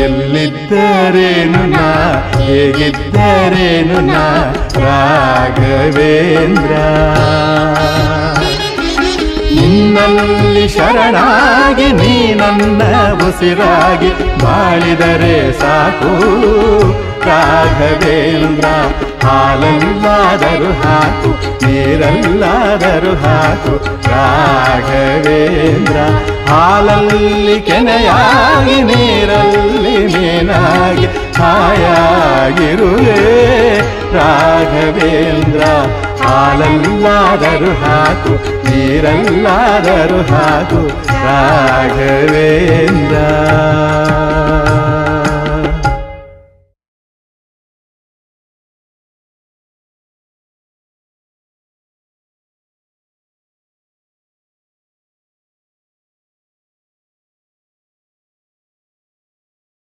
ಎಲ್ಲಿದ್ದರೇನು ನಾ ಹೇಗಿದ್ದರೇನು ನಾ ರಾಘವೇಂದ್ರ. ನಿನ್ನಲ್ಲಿ ಶರಣಾಗಿ ನೀ ನನ್ನ ಉಸಿರಾಗಿ ಬಾಳಿದರೆ ಸಾಕು ರಾಘವೇಂದ್ರ. ಹಾಲಲ್ಲಾದರೂ ಹಾಕು ನೀರಲ್ಲಾದರೂ ಹಾಕು ರಾಘವೇಂದ್ರ. ಹಾಲಲ್ಲಿ ಕೆನೆಯಾಗಿ ನೀರಲ್ಲಿ ಮೀನಾಗಿ ಹಾಯಾಗಿರುವೆ ರಾಘವೇಂದ್ರ. ಹಾಲಲ್ಲಾದರೂ ಹಾಕು ನೀರಲ್ಲಾದರೂ ಹಾಕು ರಾಘವೇಂದ್ರ.